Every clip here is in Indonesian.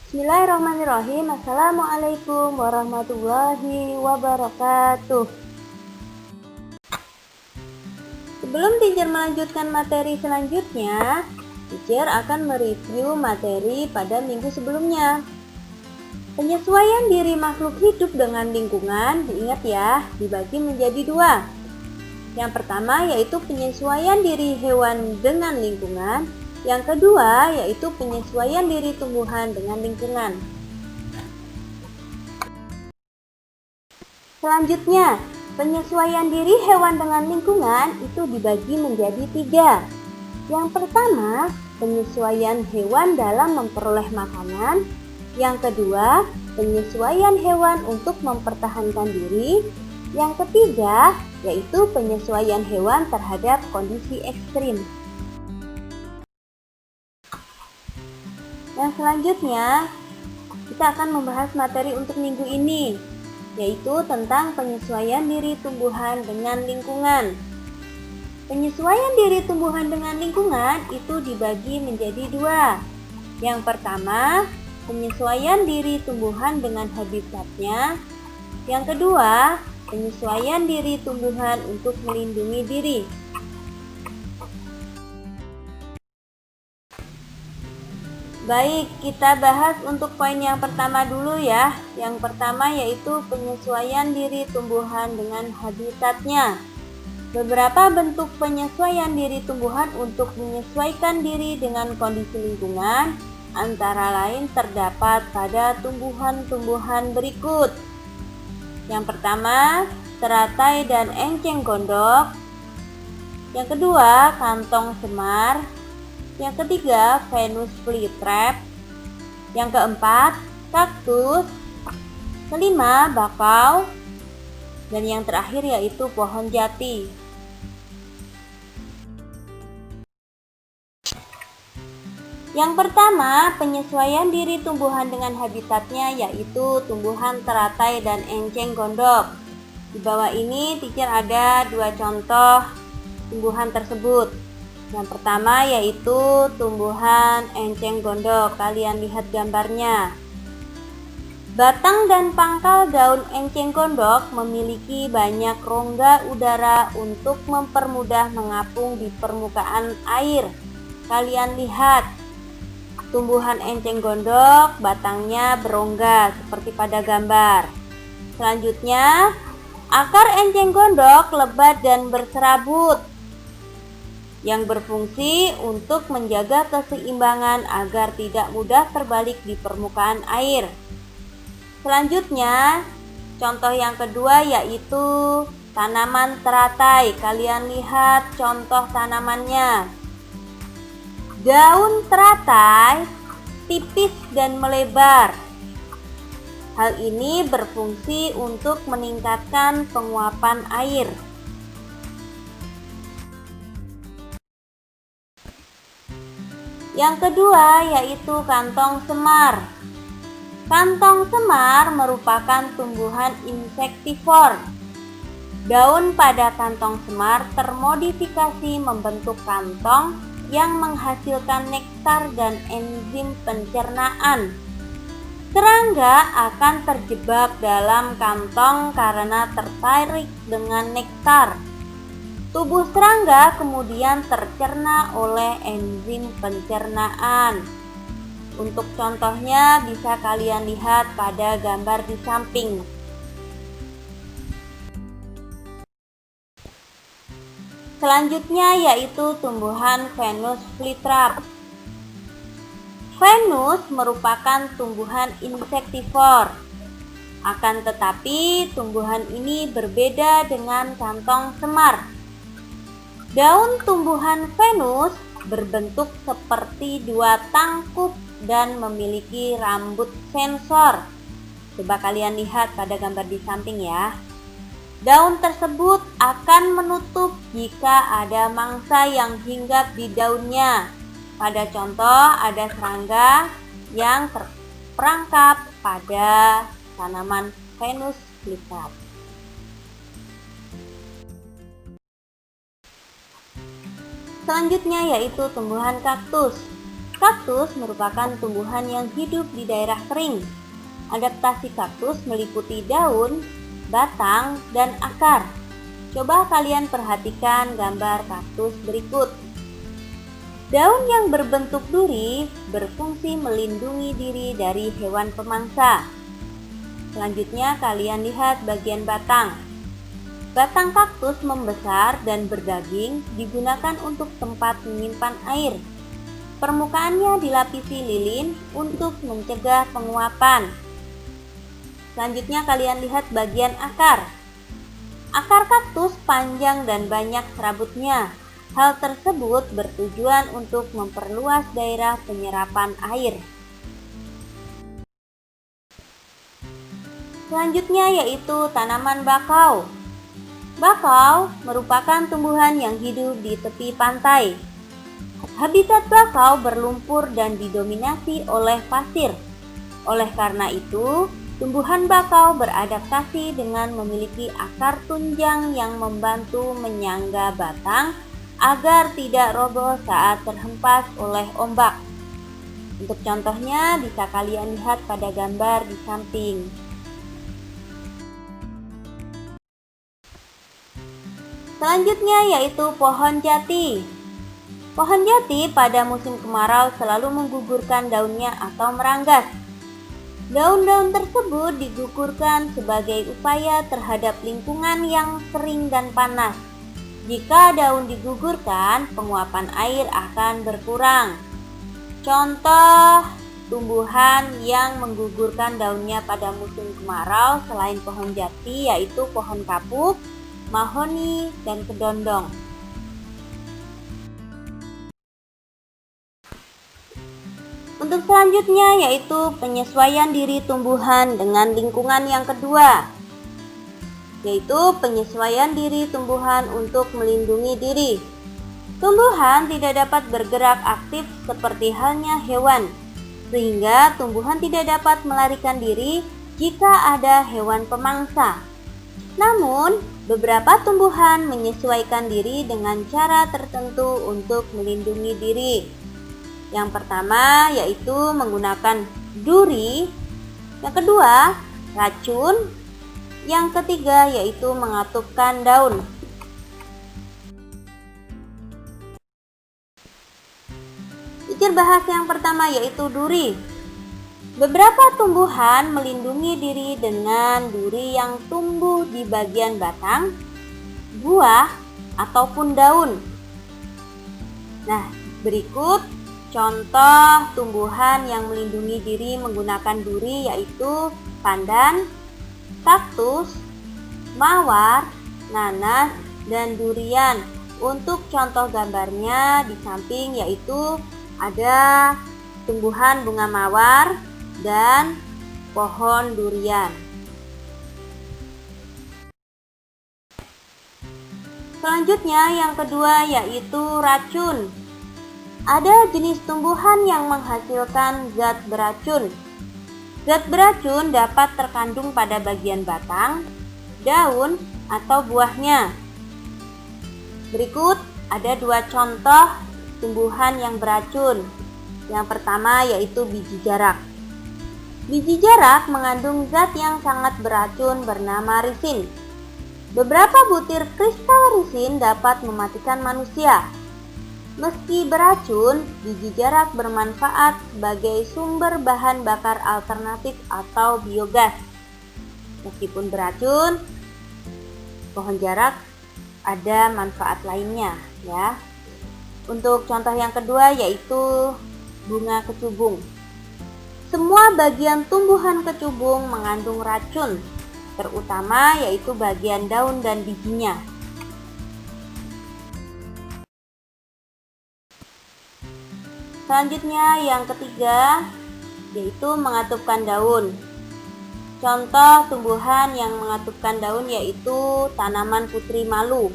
Bismillahirrahmanirrahim. Assalamualaikum warahmatullahi wabarakatuh. Sebelum teacher melanjutkan materi selanjutnya, teacher akan mereview materi pada minggu sebelumnya. Penyesuaian diri makhluk hidup dengan lingkungan, diingat ya, dibagi menjadi dua. Yang pertama yaitu penyesuaian diri hewan dengan lingkungan. Yang kedua yaitu penyesuaian diri tumbuhan dengan lingkungan. Selanjutnya, penyesuaian diri hewan dengan lingkungan itu dibagi menjadi tiga. Yang pertama, penyesuaian hewan dalam memperoleh makanan. Yang kedua, penyesuaian hewan untuk mempertahankan diri. Yang ketiga, yaitu penyesuaian hewan terhadap kondisi ekstrim. Yang selanjutnya, kita akan membahas materi untuk minggu ini, yaitu tentang penyesuaian diri tumbuhan dengan lingkungan. Penyesuaian diri tumbuhan dengan lingkungan itu dibagi menjadi dua. Yang pertama, penyesuaian diri tumbuhan dengan habitatnya. Yang kedua, penyesuaian diri tumbuhan untuk melindungi diri. Baik, kita bahas untuk poin yang pertama dulu ya. Yang pertama yaitu penyesuaian diri tumbuhan dengan habitatnya. Beberapa bentuk penyesuaian diri tumbuhan untuk menyesuaikan diri dengan kondisi lingkungan antara lain terdapat pada tumbuhan-tumbuhan berikut. Yang pertama, teratai dan enceng gondok. Yang kedua, kantong semar. Yang ketiga, Venus flytrap. Yang keempat, kaktus. Kelima, bakau. Dan yang terakhir yaitu pohon jati. Yang pertama, penyesuaian diri tumbuhan dengan habitatnya yaitu tumbuhan teratai dan enceng gondok. Di bawah ini teacher ada dua contoh tumbuhan tersebut. Yang pertama yaitu tumbuhan enceng gondok. Kalian lihat gambarnya. Batang dan pangkal daun enceng gondok memiliki banyak rongga udara untuk mempermudah mengapung di permukaan air. Kalian lihat, tumbuhan enceng gondok batangnya berongga seperti pada gambar. Selanjutnya, akar enceng gondok lebat dan berserabut yang berfungsi untuk menjaga keseimbangan agar tidak mudah terbalik di permukaan air. Selanjutnya, contoh yang kedua yaitu tanaman teratai. Kalian lihat contoh tanamannya. Daun teratai tipis dan melebar. Hal ini berfungsi untuk meningkatkan penguapan air. Yang kedua yaitu kantong semar. Kantong semar merupakan tumbuhan insektivor. Daun pada kantong semar termodifikasi membentuk kantong yang menghasilkan nektar dan enzim pencernaan. Serangga akan terjebak dalam kantong karena tertarik dengan nektar. Tubuh serangga kemudian tercerna oleh enzim pencernaan. Untuk contohnya bisa kalian lihat pada gambar di samping. Selanjutnya yaitu tumbuhan Venus flytrap. Venus merupakan tumbuhan insektivor. Akan tetapi tumbuhan ini berbeda dengan kantong semar. Daun tumbuhan Venus berbentuk seperti dua tangkup dan memiliki rambut sensor. Coba kalian lihat pada gambar di samping ya. Daun tersebut akan menutup jika ada mangsa yang hinggap di daunnya. Pada contoh ada serangga yang terperangkap pada tanaman Venus flytrap. Selanjutnya yaitu tumbuhan kaktus. Kaktus merupakan tumbuhan yang hidup di daerah kering. Adaptasi kaktus meliputi daun, batang, dan akar. Coba kalian perhatikan gambar kaktus berikut. Daun yang berbentuk duri berfungsi melindungi diri dari hewan pemangsa. Selanjutnya kalian lihat bagian batang. Batang kaktus membesar dan berdaging digunakan untuk tempat menyimpan air. Permukaannya dilapisi lilin untuk mencegah penguapan. Selanjutnya kalian lihat bagian akar. Akar kaktus panjang dan banyak serabutnya. Hal tersebut bertujuan untuk memperluas daerah penyerapan air. Selanjutnya yaitu tanaman bakau. Bakau merupakan tumbuhan yang hidup di tepi pantai. Habitat bakau berlumpur dan didominasi oleh pasir. Oleh karena itu, tumbuhan bakau beradaptasi dengan memiliki akar tunjang yang membantu menyangga batang agar tidak roboh saat terhempas oleh ombak. Untuk contohnya bisa kalian lihat pada gambar di samping. Selanjutnya yaitu pohon jati. Pohon jati pada musim kemarau selalu menggugurkan daunnya atau meranggas. Daun-daun tersebut digugurkan sebagai upaya terhadap lingkungan yang kering dan panas. Jika daun digugurkan, penguapan air akan berkurang. Contoh tumbuhan yang menggugurkan daunnya pada musim kemarau selain pohon jati yaitu pohon kapuk, mahoni, dan kedondong. Untuk selanjutnya yaitu penyesuaian diri tumbuhan dengan lingkungan yang kedua, yaitu penyesuaian diri tumbuhan untuk melindungi diri. Tumbuhan tidak dapat bergerak aktif seperti halnya hewan, sehingga tumbuhan tidak dapat melarikan diri jika ada hewan pemangsa. Namun, beberapa tumbuhan menyesuaikan diri dengan cara tertentu untuk melindungi diri. Yang pertama yaitu menggunakan duri, yang kedua racun, yang ketiga yaitu mengatupkan daun. Kita bahas yang pertama yaitu duri. Beberapa tumbuhan melindungi diri dengan duri yang tumbuh di bagian batang, buah, ataupun daun. Nah, berikut contoh tumbuhan yang melindungi diri menggunakan duri yaitu pandan, kaktus, mawar, nanas, dan durian. Untuk contoh gambarnya di samping yaitu ada tumbuhan bunga mawar dan pohon durian. Selanjutnya yang kedua yaitu racun. Ada jenis tumbuhan yang menghasilkan zat beracun. Zat beracun dapat terkandung pada bagian batang, daun, atau buahnya. Berikut ada dua contoh tumbuhan yang beracun. Yang pertama yaitu biji jarak. Biji jarak mengandung zat yang sangat beracun bernama risin. Beberapa butir kristal risin dapat mematikan manusia. Meski beracun, biji jarak bermanfaat sebagai sumber bahan bakar alternatif atau biogas. Meskipun beracun, pohon jarak ada manfaat lainnya ya. Untuk contoh yang kedua yaitu bunga kecubung. Semua bagian tumbuhan kecubung mengandung racun, terutama yaitu bagian daun dan bijinya. Selanjutnya yang ketiga yaitu mengatupkan daun. Contoh tumbuhan yang mengatupkan daun yaitu tanaman putri malu.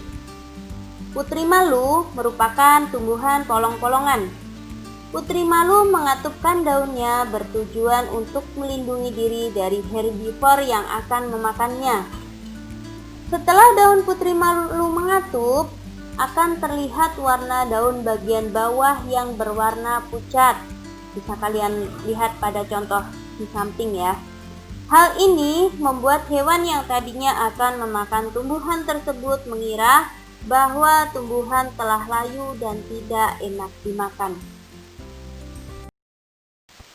Putri malu merupakan tumbuhan polong-polongan. Putri malu mengatupkan daunnya bertujuan untuk melindungi diri dari herbivor yang akan memakannya. Setelah daun putri malu mengatup, akan terlihat warna daun bagian bawah yang berwarna pucat. Bisa kalian lihat pada contoh di samping ya. Hal ini membuat hewan yang tadinya akan memakan tumbuhan tersebut mengira bahwa tumbuhan telah layu dan tidak enak dimakan.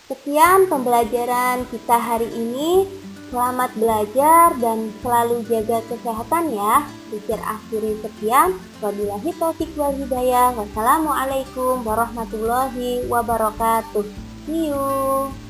Sekian pembelajaran kita hari ini. Selamat belajar dan selalu jaga kesehatan ya. Teacher akhiri sekian. Wabillahi taufiq wal hidayah. Wassalamualaikum warahmatullahi wabarakatuh. See you.